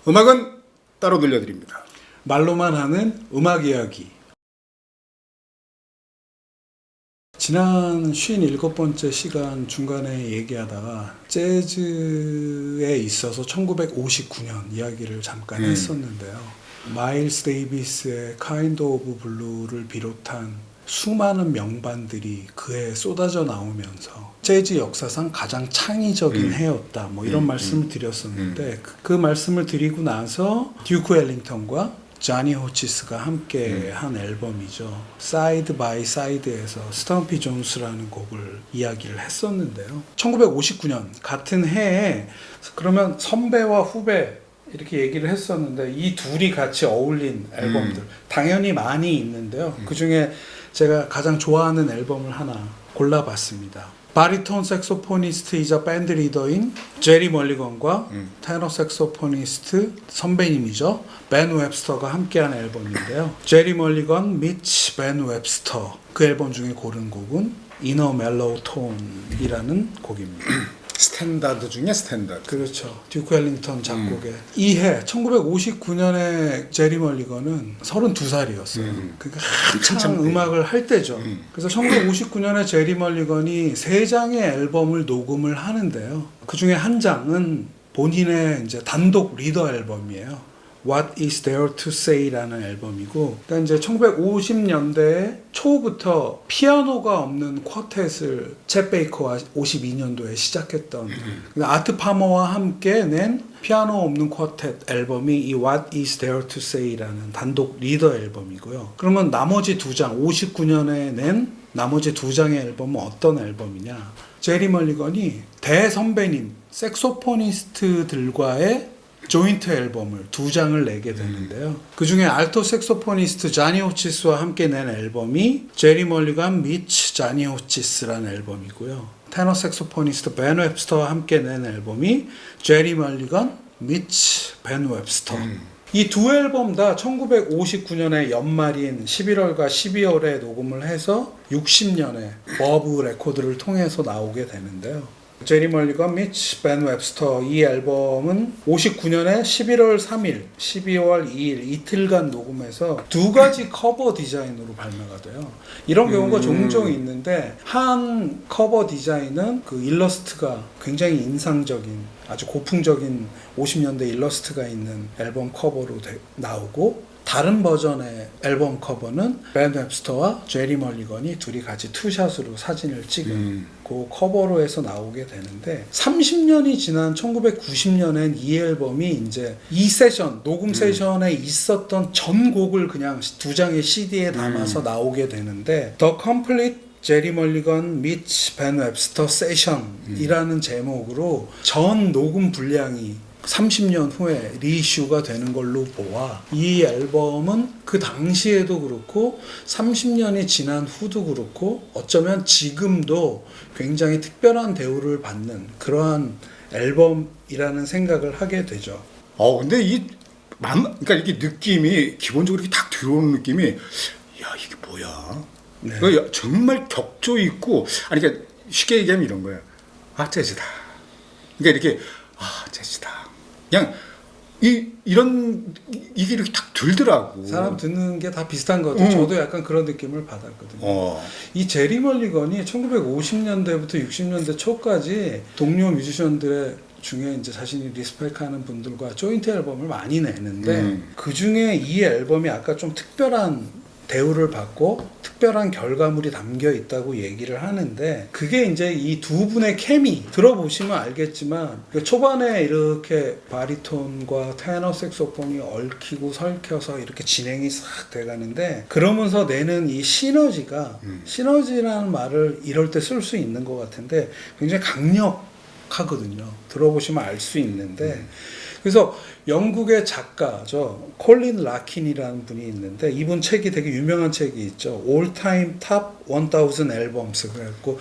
음악은 따로 들려드립니다. 말로만 하는 음악 이야기. 지난 57번째 시간 중간에 얘기하다가 재즈에 있어서 1959년 이야기를 잠깐 했었는데요. 마일스 데이비스의 Kind of Blue를 비롯한 수많은 명반들이 그해 쏟아져 나오면서 재즈 역사상 가장 창의적인 해였다, 뭐 이런 말씀을 드렸었는데 그 말씀을 드리고 나서 듀크 앨링턴과 자니 호치스가 함께 한 앨범이죠. 사이드 바이 사이드에서 스텀피 존스라는 곡을 이야기를 했었는데요. 1959년 같은 해에, 그러면 선배와 후배 이렇게 얘기를 했었는데 이 둘이 같이 어울린 앨범들 당연히 많이 있는데요. 그 중에 제가 가장 좋아하는 앨범을 하나 골라봤습니다. 바리톤 색소포니스트이자 밴드 리더인 제리 멀리건과 테너 색소포니스트 선배님이죠. 벤 웹스터가 함께한 앨범인데요. 제리 멀리건 미치 벤 웹스터, 그 앨범 중에 고른 곡은 이너 멜로우 톤이라는 곡입니다. 스탠다드 중에 스탠다드. 그렇죠. 듀크 앨링턴 작곡의 이해 1959년에 제리 멀리건은 32살이었어요. 그러니까 한창 음악을 할 때죠. 그래서 1959년에 제리 멀리건이 3장의 앨범을 녹음을 하는데요. 그 중에 한 장은 본인의 이제 단독 리더 앨범이에요. What is there to say라는 앨범이고, 그러니까 이제 1950년대 초부터 피아노가 없는 쿼텟을 챗 베이커와 52년도에 시작했던 아트 파머와 함께 낸 피아노 없는 쿼텟 앨범이 이 What is there to say라는 단독 리더 앨범이고요. 그러면 나머지 2장, 59년에 낸 나머지 2장의 앨범은 어떤 앨범이냐? 제리 멀리건이 대선배님 색소포니스트들과의 조인트 앨범을 2장을 내게 되는데요. 그 중에 알토 색소포니스트 자니 호치스와 함께 낸 앨범이 제리 멀리건 미치 자니 호치스라는 앨범이고요. 테너 색소포니스트 벤 웹스터와 함께 낸 앨범이 제리 멀리건 미치 벤 웹스터. 이 두 앨범 다 1959년의 연말인 11월과 12월에 녹음을 해서 60년에 버브 레코드를 통해서 나오게 되는데요. 제리 멀리건 미치 벤 웹스터, 이 앨범은 59년에 11월 3일, 12월 2일 이틀간 녹음해서 2가지 커버 디자인으로 발매가 돼요. 이런 경우가 종종 있는데, 한 커버 디자인은 그 일러스트가 굉장히 인상적인, 아주 고풍적인 50년대 일러스트가 있는 앨범 커버로 나오고, 다른 버전의 앨범 커버는 벤 웹스터와 제리 멀리건이 둘이 같이 투샷으로 사진을 찍은 그 커버로 해서 나오게 되는데, 30년이 지난 1990년엔 이 앨범이 이제 이 세션, 녹음 세션에 있었던 전 곡을 그냥 2장의 CD에 담아서 나오게 되는데, The Complete 제리 멀리건 미치 벤 웹스터 세션이라는 제목으로 전 녹음 분량이 30년 후에 리이슈가 되는 걸로 보아 이 앨범은 그 당시에도 그렇고 30년이 지난 후도 그렇고 어쩌면 지금도 굉장히 특별한 대우를 받는 그러한 앨범이라는 생각을 하게 되죠. 근데 그러니까 이게 느낌이 기본적으로 이렇게 딱 들어오는 느낌이, 야, 이게 뭐야? 네. 정말 격조 있고, 아니 그러니까 쉽게 얘기하면 이런 거예요. 아, 재즈다. 그러니까 이렇게 재즈다. 그냥 이게 이렇게 딱 들더라고. 사람 듣는 게 다 비슷한 것 같아요. 저도 약간 그런 느낌을 받았거든요. 이 제리 멀리건이 1950년대부터 60년대 초까지 동료 뮤지션들의 중에 이제 자신이 리스펙하는 분들과 조인트 앨범을 많이 내는데, 그 중에 이 앨범이 아까 좀 특별한 대우를 받고 특별한 결과물이 담겨 있다고 얘기를 하는데, 그게 이제 이 두 분의 케미 들어보시면 알겠지만, 초반에 이렇게 바리톤과 테너 색소폰이 얽히고 설켜서 이렇게 진행이 싹 돼가는데, 그러면서 내는 이 시너지라는 말을 이럴 때 쓸 수 있는 것 같은데 굉장히 강력하거든요. 들어보시면 알 수 있는데, 그래서 영국의 작가죠, 콜린 라킨이라는 분이 있는데, 이분 책이 되게 유명한 책이 있죠. All Time Top 1000 Albums. 그래갖고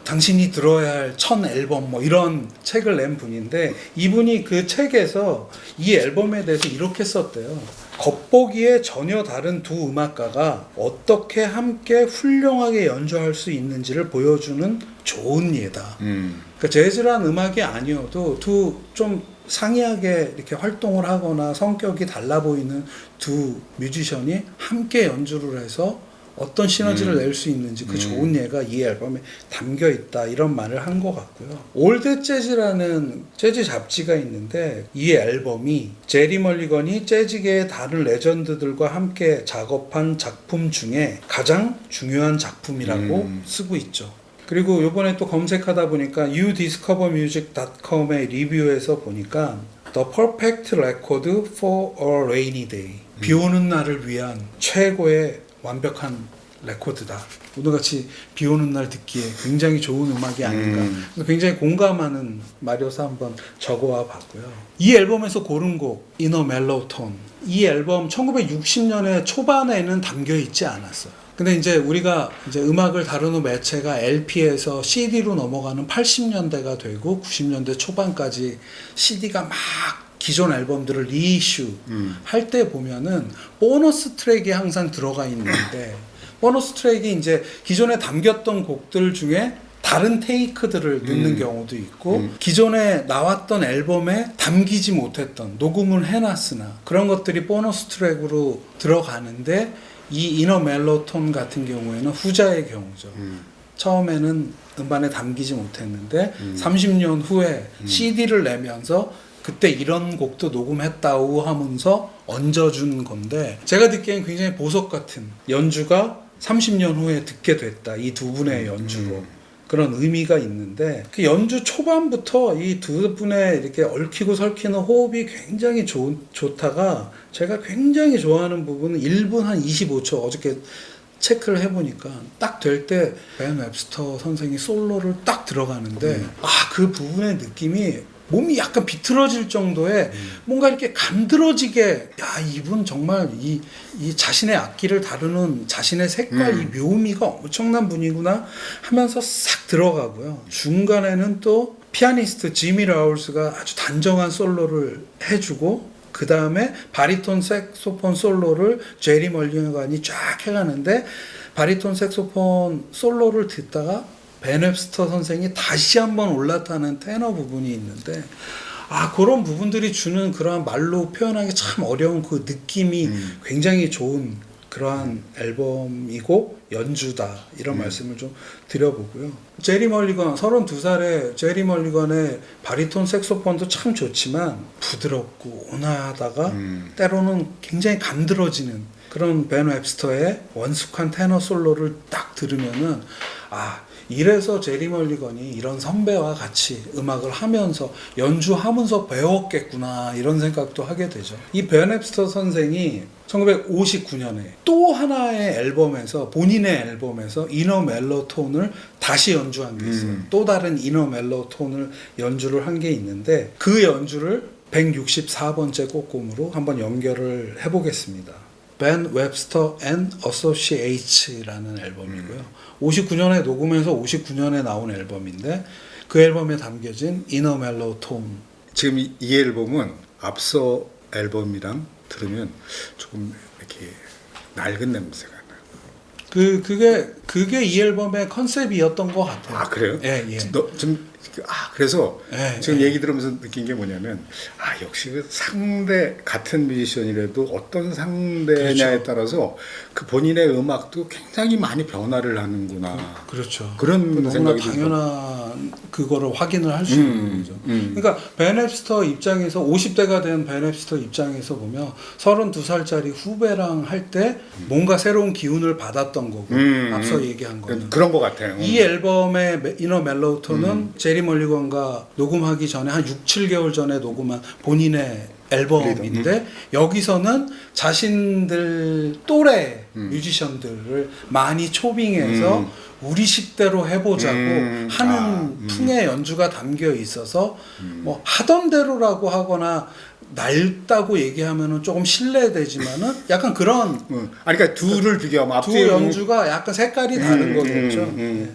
당신이 들어야 할 1000 앨범 뭐 이런 책을 낸 분인데, 이분이 그 책에서 이 앨범에 대해서 이렇게 썼대요. 겉보기에 전혀 다른 두 음악가가 어떻게 함께 훌륭하게 연주할 수 있는지를 보여주는 좋은 예다. 그러니까 재즈란 음악이 아니어도 두 좀 상이하게 이렇게 활동을 하거나 성격이 달라 보이는 두 뮤지션이 함께 연주를 해서 어떤 시너지를 낼 수 있는지 그 좋은 예가 이 앨범에 담겨 있다, 이런 말을 한 것 같고요. 올드 재즈라는 재즈 잡지가 있는데 이 앨범이 제리 멀리건이 재즈계의 다른 레전드들과 함께 작업한 작품 중에 가장 중요한 작품이라고 쓰고 있죠. 그리고 요번에 또 검색하다 보니까 udiscovermusic.com의 리뷰에서 보니까 The Perfect Record for a Rainy Day, 비 오는 날을 위한 최고의 완벽한 레코드다. 오늘같이 비 오는 날 듣기에 굉장히 좋은 음악이 아닌가. 굉장히 공감하는 말이어서 한번 적어와 봤고요. 이 앨범에서 고른 곡 In a Mellow Tone, 이 앨범 1960년의 초반에는 담겨 있지 않았어요. 근데 이제 우리가 이제 음악을 다루는 매체가 LP에서 CD로 넘어가는 80년대가 되고 90년대 초반까지 CD가 막 기존 앨범들을 리이슈 할 때 보면은 보너스 트랙이 항상 들어가 있는데, 보너스 트랙이 이제 기존에 담겼던 곡들 중에 다른 테이크들을 넣는 경우도 있고, 기존에 나왔던 앨범에 담기지 못했던, 녹음을 해놨으나 그런 것들이 보너스 트랙으로 들어가는데, 이 이너 멜로톤 같은 경우에는 후자의 경우죠. 처음에는 음반에 담기지 못했는데 30년 후에 CD를 내면서 그때 이런 곡도 녹음했다고 하면서 얹어준 건데, 제가 듣기엔 굉장히 보석 같은 연주가 30년 후에 듣게 됐다, 이 두 분의 연주로. 그런 의미가 있는데, 그 연주 초반부터 이 두 분의 이렇게 얽히고 설키는 호흡이 굉장히 좋다가, 제가 굉장히 좋아하는 부분은 1분 한 25초, 어저께 체크를 해보니까 딱 될 때 벤 웹스터 선생이 솔로를 딱 들어가는데, 그 부분의 느낌이 몸이 약간 비틀어질 정도의 뭔가 이렇게 간드러지게, 야, 이분 정말 이 자신의 악기를 다루는 자신의 색깔, 이 묘미가 엄청난 분이구나 하면서 싹 들어가고요. 중간에는 또 피아니스트 지미 라울스가 아주 단정한 솔로를 해주고, 그 다음에 바리톤 색소폰 솔로를 제리 멀리건이 쫙 해가는데, 바리톤 색소폰 솔로를 듣다가 벤 웹스터 선생이 다시 한번 올라타는 테너 부분이 있는데, 그런 부분들이 주는 그러한 말로 표현하기 참 어려운 그 느낌이 굉장히 좋은 그러한 앨범이고 연주다, 이런 말씀을 좀 드려보고요. 제리 멀리건, 32살의 제리 멀리건의 바리톤 색소폰도 참 좋지만 부드럽고 온화하다가 때로는 굉장히 간드러지는 그런 벤 웹스터의 원숙한 테너 솔로를 딱 들으면은, 이래서 제리 멀리건이 이런 선배와 같이 음악을 하면서 연주하면서 배웠겠구나, 이런 생각도 하게 되죠. 이 벤 웹스터 선생이 1959년에 또 하나의 앨범에서, 본인의 앨범에서 이너 멜로톤을 다시 연주한 게 있어요. 또 다른 이너 멜로톤을 연주를 한 게 있는데, 그 연주를 164번째 곡음으로 한번 연결을 해보겠습니다. 벤 웹스터 앤 어소시에이츠라는 앨범이고요. 59년에 녹음해서 59년에 나온 앨범인데, 그 앨범에 담겨진 이너 멜로톤. 지금 이 앨범은 앞서 앨범이랑 들으면 조금 이렇게 낡은 냄새가 나요. 그게 이 앨범의 컨셉이었던 것 같아요. 그래요? 예. 그래서 지금 예. 얘기 들으면서 느낀 게 뭐냐면, 역시 그 상대, 같은 뮤지션이라도 어떤 상대냐에 그렇죠. 따라서 그 본인의 음악도 굉장히 많이 변화를 하는구나. 그렇죠. 그런 너무나 생각이 당연한 그거를 확인을 할 수 있는 거죠. 그러니까 벤 웹스터 입장에서, 50대가 된 벤 웹스터 입장에서 보면 32살짜리 후배랑 할 때 뭔가 새로운 기운을 받았던 거고, 앞서 얘기한 거는 그런 것 같아요. 이 앨범의 이너 멜로톤은 제리 멀리건과 녹음하기 전에 한 6-7개월 전에 녹음한 본인의 앨범인데, 여기서는 자신들 또래 뮤지션들을 많이 초빙해서 우리 식대로 해보자고 하는 풍의 연주가 담겨 있어서, 뭐 하던 대로라고 하거나 낡다고 얘기하면은 조금 신뢰되지만은 약간 그런, 그러니까 둘을 비교하면 두 연주가 약간 색깔이 다른 거겠죠.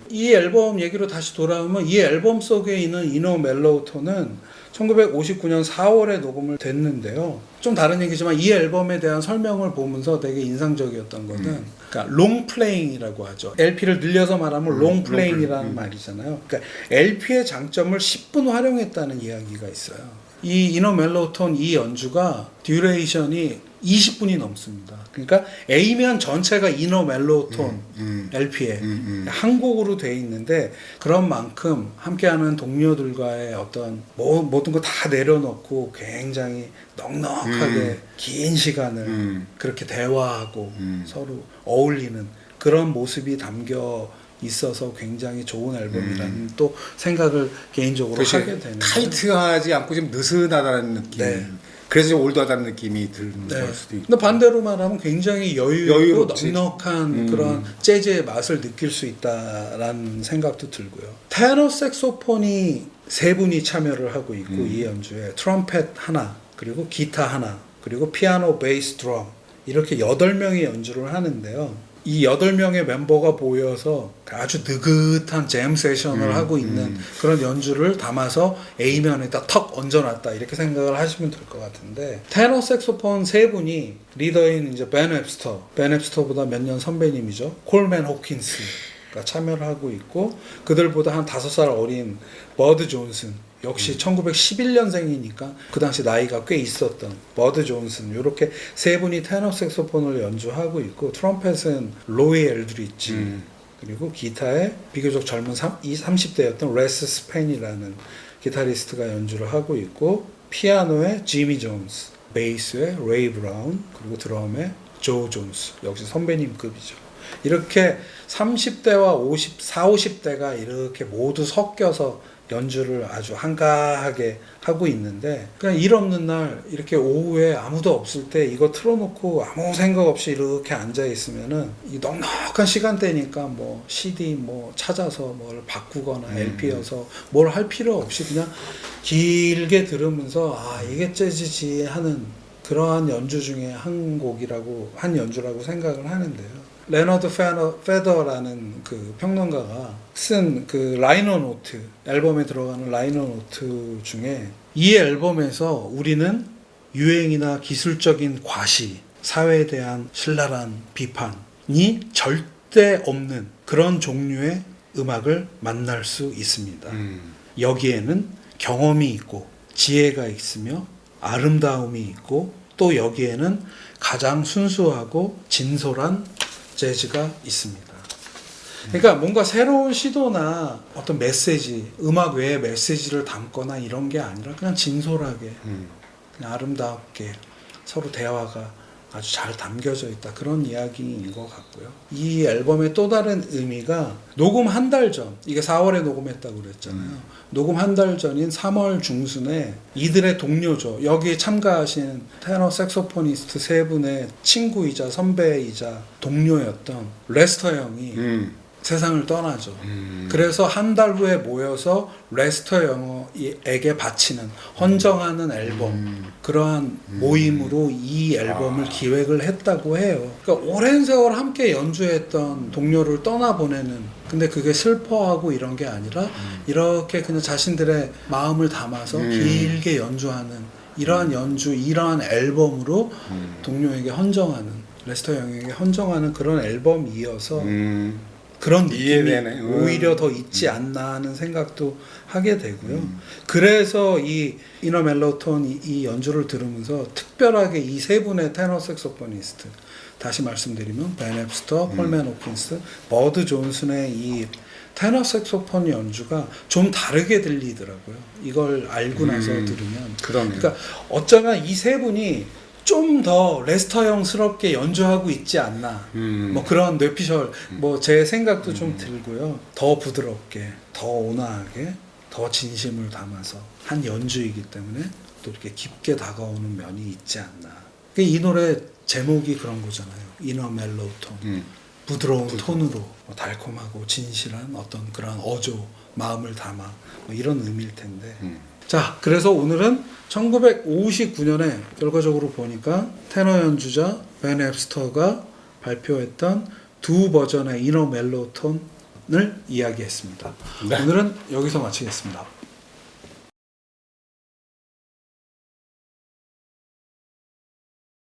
이 앨범 얘기로 다시 돌아오면, 이 앨범 속에 있는 이너 멜로톤은 1959년 4월에 녹음을 됐는데요. 좀 다른 얘기지만 이 앨범에 대한 설명을 보면서 되게 인상적이었던 거는, 그러니까 롱 플레잉이라고 하죠. LP를 늘려서 말하면 롱 플레잉이라는 말이잖아요. 그러니까 LP의 장점을 10분 활용했다는 이야기가 있어요. 이 이너 멜로톤 이 연주가 듀레이션이 20분이 넘습니다. 그러니까 A면 전체가 이너 멜로톤 LP에 한 곡으로 돼 있는데 그런 만큼 함께하는 동료들과의 어떤 모든 거 다 내려놓고 굉장히 넉넉하게 긴 시간을 그렇게 대화하고 서로 어울리는 그런 모습이 담겨 있어서 굉장히 좋은 앨범이라는 또 생각을 개인적으로 하게 되는 타이트하지 않고 좀 느슨하다는 느낌. 네. 그래서 좀 올드하다는 느낌이 드는 네. 걸 수도 있고. 근데 반대로 말하면 굉장히 여유롭지. 넉넉한 그런 재즈의 맛을 느낄 수 있다라는 생각도 들고요. 테너 색소폰이 세 분이 참여를 하고 있고 이 연주에 트럼펫 하나, 그리고 기타 하나, 그리고 피아노, 베이스, 드럼 이렇게 8명이 연주를 하는데요. 이 8명의 멤버가 모여서 아주 느긋한 잼 세션을 하고 있는 그런 연주를 담아서 A면에다 턱 얹어놨다 이렇게 생각을 하시면 될 것 같은데 테너 색소폰 세 분이 리더인 이제 벤 웹스터보다 몇 년 선배님이죠. 콜맨 호킨스가 참여를 하고 있고 그들보다 한 5살 어린 버드 존슨 역시 1911년생이니까 그 당시 나이가 꽤 있었던 버드 존슨 이렇게 세 분이 테너 색소폰을 연주하고 있고 트럼펫은 로이 엘드리치 그리고 기타에 비교적 젊은 30대였던 레스 스펜이라는 기타리스트가 연주를 하고 있고 피아노에 지미 존스, 베이스에 레이 브라운 그리고 드럼에 조 존스 역시 선배님급이죠. 이렇게 30대와 50대가 이렇게 모두 섞여서 연주를 아주 한가하게 하고 있는데 그냥 일 없는 날 이렇게 오후에 아무도 없을 때 이거 틀어놓고 아무 생각 없이 이렇게 앉아 있으면은 이 넉넉한 시간대니까 뭐 CD 뭐 찾아서 뭘 바꾸거나 LP여서 뭘 할 필요 없이 그냥 길게 들으면서 아 이게 재즈지 하는 그러한 연주 중에 한 연주라고 생각을 하는데요. 레너드 페더라는 그 평론가가 쓴 그 라이너 노트 앨범에 들어가는 라이너 노트 중에 이 앨범에서 우리는 유행이나 기술적인 과시, 사회에 대한 신랄한 비판이 절대 없는 그런 종류의 음악을 만날 수 있습니다. 여기에는 경험이 있고 지혜가 있으며 아름다움이 있고 또 여기에는 가장 순수하고 진솔한 재즈가 있습니다. 그러니까 뭔가 새로운 시도나 어떤 메시지, 음악 외의 메시지를 담거나 이런 게 아니라 그냥 진솔하게, 그냥 아름답게 서로 대화가 아주 잘 담겨져 있다. 그런 이야기인 것 같고요. 이 앨범의 또 다른 의미가 녹음 한 달 전, 이게 4월에 녹음했다고 그랬잖아요. 녹음 한 달 전인 3월 중순에 이들의 동료죠. 여기에 참가하신 테너 색소포니스트 세 분의 친구이자 선배이자 동료였던 레스터 형이 세상을 떠나죠. 그래서 한 달 후에 모여서 레스터 영어에게 바치는 헌정하는 앨범 그러한 모임으로 이 앨범을 기획을 했다고 해요. 그러니까 오랜 세월 함께 연주했던 동료를 떠나보내는 근데 그게 슬퍼하고 이런 게 아니라 이렇게 그냥 자신들의 마음을 담아서 길게 연주하는 이러한 연주, 이러한 앨범으로 동료에게 헌정하는 레스터 영에게 헌정하는 그런 앨범이어서 그런 느낌이 이해되네. 오히려 더 있지 않나 하는 생각도 하게 되고요. 그래서 이 이너 멜로톤 이 연주를 들으면서 특별하게 이 세 분의 테너 색소포니스트 다시 말씀드리면 벤 웹스터, 콜맨 호킨스, 버드 존슨의 이 테너 색소폰 연주가 좀 다르게 들리더라고요. 이걸 알고 나서 들으면. 그러니까 어쩌면 이 세 분이 좀 더 레스터 형스럽게 연주하고 있지 않나. 뭐 그런 뇌피셜, 뭐 제 생각도 좀 들고요. 더 부드럽게, 더 온화하게, 더 진심을 담아서 한 연주이기 때문에 또 이렇게 깊게 다가오는 면이 있지 않나. 이 노래 제목이 그런 거잖아요. 이너 멜로톤. 부드러운 톤으로 달콤하고 진실한 어떤 그런 어조, 마음을 담아 뭐 이런 의미일 텐데. 자, 그래서 오늘은 1959년에 결과적으로 보니까 테너 연주자 벤 웹스터가 발표했던 두 버전의 이너 멜로톤을 이야기했습니다. 네. 오늘은 여기서 마치겠습니다.